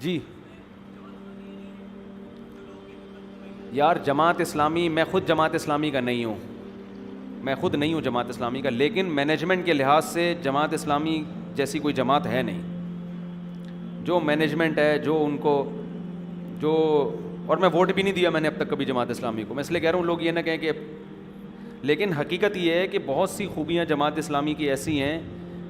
جی یار جماعت اسلامی، میں خود جماعت اسلامی کا نہیں ہوں، میں خود نہیں ہوں جماعت اسلامی کا، لیکن مینجمنٹ کے لحاظ سے جماعت اسلامی جیسی کوئی جماعت ہے نہیں. جو مینجمنٹ ہے، جو ان کو جو، اور میں ووٹ بھی نہیں دیا میں نے اب تک کبھی جماعت اسلامی کو. میں اس لیے کہہ رہا ہوں لوگ یہ نہ کہیں کہ، لیکن حقیقت یہ ہے کہ بہت سی خوبیاں جماعت اسلامی کی ایسی ہیں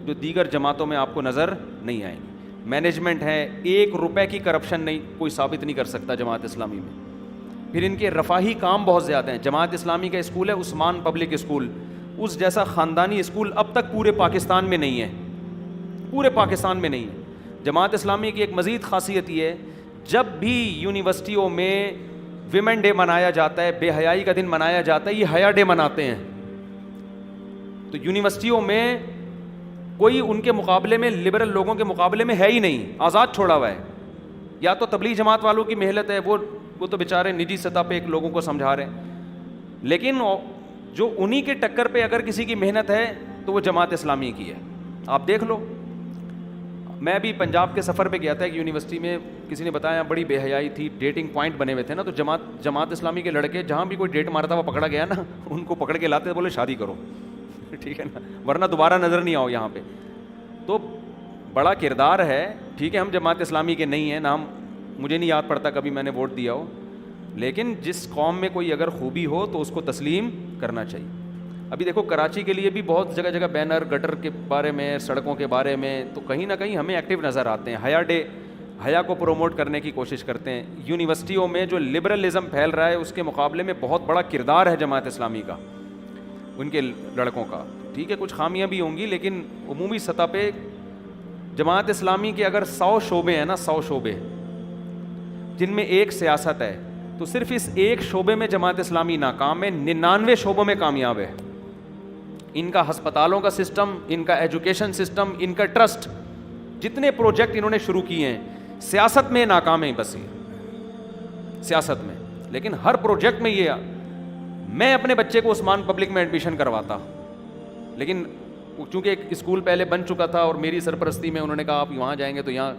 جو دیگر جماعتوں میں آپ کو نظر نہیں آئیں گی. مینجمنٹ ہے، 1 روپے کی کرپشن نہیں کوئی ثابت نہیں کر سکتا جماعت اسلامی میں. پھر ان کے رفاہی کام بہت زیادہ ہیں. جماعت اسلامی کا اسکول ہے عثمان پبلک اسکول، اس جیسا خاندانی اسکول اب تک پورے پاکستان میں نہیں ہے، پورے پاکستان میں نہیں ہے. جماعت اسلامی کی ایک مزید خاصیت یہ ہے، جب بھی یونیورسٹیوں میں ویمن ڈے منایا جاتا ہے، بے حیائی کا دن منایا جاتا ہے، یہ حیا ڈے مناتے ہیں. تو یونیورسٹیوں میں کوئی ان کے مقابلے میں، لبرل لوگوں کے مقابلے میں ہے ہی نہیں، آزاد چھوڑا ہوا ہے. یا تو تبلیغ جماعت والوں کی محنت ہے، وہ تو بیچارے نجی سطح پہ ایک لوگوں کو سمجھا رہے ہیں، لیکن جو انہی کے ٹکر پہ اگر کسی کی محنت ہے تو وہ جماعت اسلامی کی ہے. آپ دیکھ لو، میں بھی پنجاب کے سفر پہ گیا تھا ایک یونیورسٹی میں، کسی نے بتایا بڑی بے حیائی تھی، ڈیٹنگ پوائنٹ بنے ہوئے تھے نا، تو جماعت اسلامی کے لڑکے جہاں بھی کوئی ڈیٹ مارتا ہوا پکڑا گیا نا، ان کو پکڑ کے لاتے بولے شادی کرو ٹھیک ہے نا، ورنہ دوبارہ نظر نہیں آؤ یہاں پہ. تو بڑا کردار ہے. ٹھیک ہے ہم جماعت اسلامی کے نہیں ہیں، نام مجھے نہیں یاد پڑتا کبھی میں نے ووٹ دیا ہو، لیکن جس قوم میں کوئی اگر خوبی ہو تو اس کو تسلیم کرنا چاہیے. ابھی دیکھو کراچی کے لیے بھی بہت جگہ جگہ بینر گٹر کے بارے میں، سڑکوں کے بارے میں، تو کہیں نہ کہیں ہمیں ایکٹیو نظر آتے ہیں. حیا ڈے، حیا کو پروموٹ کرنے کی کوشش کرتے ہیں. یونیورسٹیوں میں جو لبرلزم پھیل رہا ہے اس کے مقابلے میں بہت بڑا کردار ہے جماعت اسلامی کا، ان کے لڑکوں کا. ٹھیک ہے کچھ خامیاں بھی ہوں گی، لیکن عمومی سطح پہ جماعت اسلامی کے اگر 100 شعبے ہیں نا، 100 شعبے جن میں ایک سیاست ہے، تو صرف اس ایک شعبے میں جماعت اسلامی ناکام ہے، 99 شعبوں میں کامیاب ہے. ان کا ہسپتالوں کا سسٹم، ان کا ایجوکیشن سسٹم، ان کا ٹرسٹ، جتنے پروجیکٹ انہوں نے شروع کیے ہیں، سیاست میں ناکام ہیں بس یہ سیاست میں. لیکن ہر پروجیکٹ میں یہ، میں اپنے بچے کو عثمان پبلک میں ایڈمیشن کرواتا، لیکن چونکہ ایک اسکول پہلے بن چکا تھا اور میری سرپرستی میں انہوں نے کہا آپ وہاں جائیں گے، تو یہاں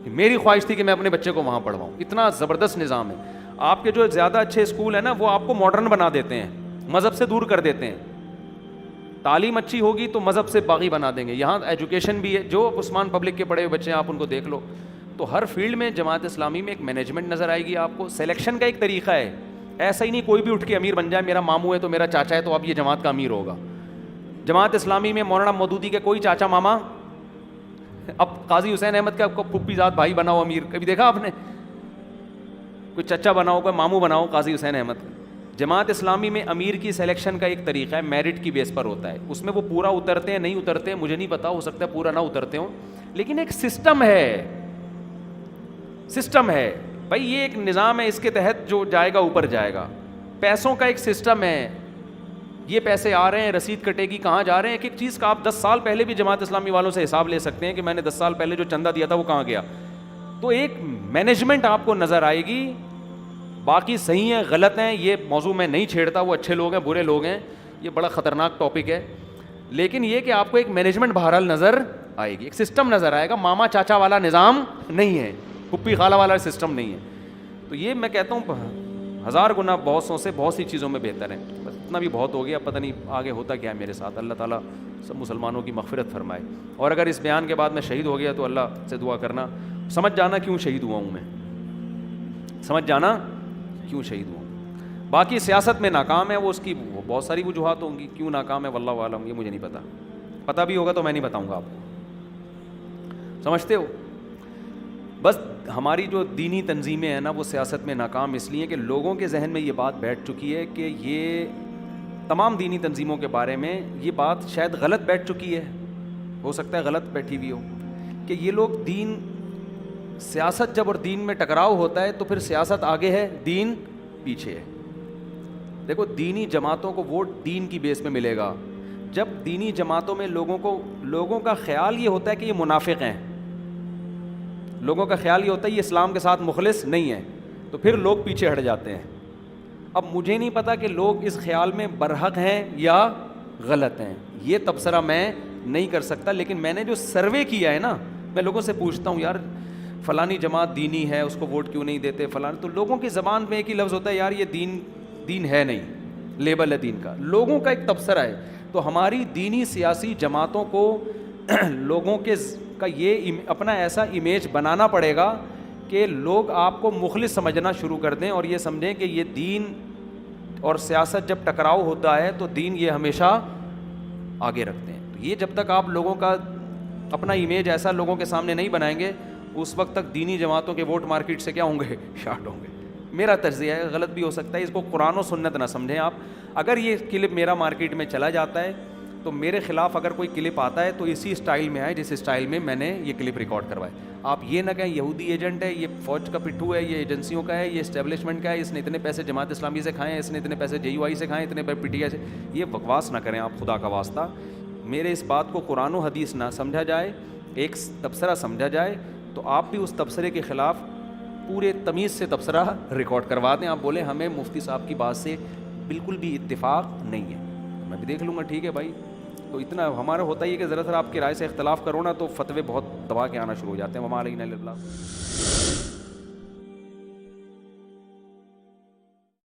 میری خواہش تھی کہ میں اپنے بچے کو وہاں پڑھواؤں. اتنا زبردست نظام ہے. آپ کے جو زیادہ اچھے اسکول ہیں نا، وہ آپ کو ماڈرن بنا دیتے ہیں، مذہب سے دور کر دیتے ہیں. تعلیم اچھی ہوگی تو مذہب سے باغی بنا دیں گے. یہاں ایجوکیشن بھی ہے، جو عثمان پبلک کے پڑھے ہوئے بچے ہیں آپ ان کو دیکھ لو. تو ہر فیلڈ میں جماعت اسلامی میں ایک مینجمنٹ نظر آئے گی آپ کو. سلیکشن کا ایک طریقہ ہے، ایسا ہی نہیں کوئی بھی اٹھ کے امیر بن جائے، میرا ماموں ہے تو میرا چاچا ہے تو اب یہ جماعت کا امیر ہوگا. جماعت اسلامی میں مولانا مودودی کے کوئی چاچا ماما، اب قاضی حسین احمد کا پھپھی زاد بھائی بنا ہو امیر، کبھی دیکھا آپ نے؟ کوئی چچا بناؤ، کوئی ماموں بناؤ قاضی حسین احمد کا. جماعت اسلامی میں امیر کی سلیکشن کا ایک طریقہ ہے، میرٹ کی بیس پر ہوتا ہے. اس میں وہ پورا اترتے ہیں نہیں اترتے مجھے نہیں پتا، ہو سکتا ہے پورا نہ اترتے ہوں، لیکن ایک سسٹم ہے، سسٹم ہے بھائی. یہ ایک نظام ہے، اس کے تحت جو جائے گا اوپر جائے گا. پیسوں کا ایک سسٹم ہے، یہ پیسے آ رہے ہیں، رسید کٹے گی، کہاں جا رہے ہیں. ایک ایک چیز کا آپ 10 سال پہلے بھی جماعت اسلامی والوں سے حساب لے سکتے ہیں کہ میں نے 10 سال پہلے جو چندہ دیا تھا وہ کہاں گیا. تو ایک مینجمنٹ آپ کو نظر آئے گی. باقی صحیح ہیں غلط ہیں یہ موضوع میں نہیں چھیڑتا، وہ اچھے لوگ ہیں برے لوگ ہیں، یہ بڑا خطرناک ٹاپک ہے. لیکن یہ کہ آپ کو ایک مینجمنٹ بہرحال نظر آئے گی، ایک سسٹم نظر آئے گا. ماما چاچا والا نظام نہیں ہے، پھپھی خالہ والا سسٹم نہیں ہے. تو یہ میں کہتا ہوں 1000 گنا بہت سو سے بہت سی چیزوں میں بہتر ہے. بس اتنا بھی بہت ہو گیا، پتہ نہیں آگے ہوتا کیا ہے میرے ساتھ. اللہ تعالیٰ سب مسلمانوں کی مغفرت فرمائے. اور اگر اس بیان کے بعد میں شہید ہو گیا تو اللہ سے دعا کرنا، سمجھ جانا کیوں شہید ہوا ہوں میں، سمجھ جانا کیوں شہید ہوا. باقی سیاست میں ناکام ہے وہ، اس کی بہت ساری وجوہات ہوں گی کیوں ناکام ہے، واللہ عالم، یہ مجھے نہیں پتا. پتہ بھی ہوگا تو میں نہیں بتاؤں گا آپ کو، سمجھتے ہو. بس ہماری جو دینی تنظیمیں ہیں نا وہ سیاست میں ناکام اس لیے کہ لوگوں کے ذہن میں یہ بات بیٹھ چکی ہے کہ یہ تمام دینی تنظیموں کے بارے میں یہ بات شاید غلط بیٹھ چکی ہے، ہو سکتا ہے غلط بیٹھی ہوئی ہو، کہ یہ لوگ دین، سیاست جب اور دین میں ٹکراؤ ہوتا ہے تو پھر سیاست آگے ہے دین پیچھے ہے. دیکھو دینی جماعتوں کو ووٹ دین کی بیس پہ ملے گا. جب دینی جماعتوں میں لوگوں کا خیال یہ ہوتا ہے کہ یہ منافق ہیں، لوگوں کا خیال یہ ہوتا ہے یہ اسلام کے ساتھ مخلص نہیں ہے، تو پھر لوگ پیچھے ہٹ جاتے ہیں. اب مجھے نہیں پتا کہ لوگ اس خیال میں برحق ہیں یا غلط ہیں، یہ تبصرہ میں نہیں کر سکتا. لیکن میں نے جو سروے کیا ہے نا، میں لوگوں سے پوچھتا ہوں یار فلانی جماعت دینی ہے اس کو ووٹ کیوں نہیں دیتے فلان. تو لوگوں کی زبان میں ایک ہی لفظ ہوتا ہے یار یہ دین ہے نہیں, لیبل ہے دین کا, لوگوں کا ایک تبصرہ ہے. تو ہماری دینی سیاسی جماعتوں کو لوگوں کے کا یہ اپنا ایسا امیج بنانا پڑے گا کہ لوگ آپ کو مخلص سمجھنا شروع کر دیں اور یہ سمجھیں کہ یہ دین اور سیاست جب ٹکراؤ ہوتا ہے تو دین یہ ہمیشہ آگے رکھتے ہیں. تو یہ جب تک آپ لوگوں کا اپنا امیج ایسا لوگوں کے سامنے نہیں بنائیں گے اس وقت تک دینی جماعتوں کے ووٹ مارکیٹ سے کیا ہوں گے, شارٹ ہوں گے. میرا تجزیہ ہے, غلط بھی ہو سکتا ہے, اس کو قرآن و سنت نہ سمجھیں آپ. اگر یہ کلپ میرا مارکیٹ میں چلا جاتا ہے تو میرے خلاف اگر کوئی کلپ آتا ہے تو اسی اسٹائل میں آئے جس اسٹائل میں میں نے یہ کلپ ریکارڈ کروایا. آپ یہ نہ کہیں یہودی ایجنٹ ہے, یہ فوج کا پٹھو ہے, یہ ایجنسیوں کا ہے, یہ اسٹیبلشمنٹ کا ہے, اس نے اتنے پیسے جماعت اسلامی سے کھائے ہیں, اس نے اتنے پیسے JUI سے کھائے ہیں, اتنے پی TI سے. یہ بکواس نہ کریں آپ خدا کا واسطہ. میرے اس بات کو قرآن و حدیث نہ سمجھا جائے, ایک تبصرہ سمجھا جائے, تو آپ بھی اس تبصرے کے خلاف پورے تمیز سے تبصرہ ریکارڈ کروا دیں. آپ بولیں ہمیں مفتی صاحب کی بات سے بالکل بھی اتفاق نہیں ہے, میں بھی دیکھ لوں گا, ٹھیک ہے بھائی. تو اتنا ہمارا ہوتا ہی ہے کہ ذرا آپ کی رائے سے اختلاف کرو نا تو فتوے بہت دبا کے آنا شروع ہو جاتے ہیں. وما علینا الا البلاغ.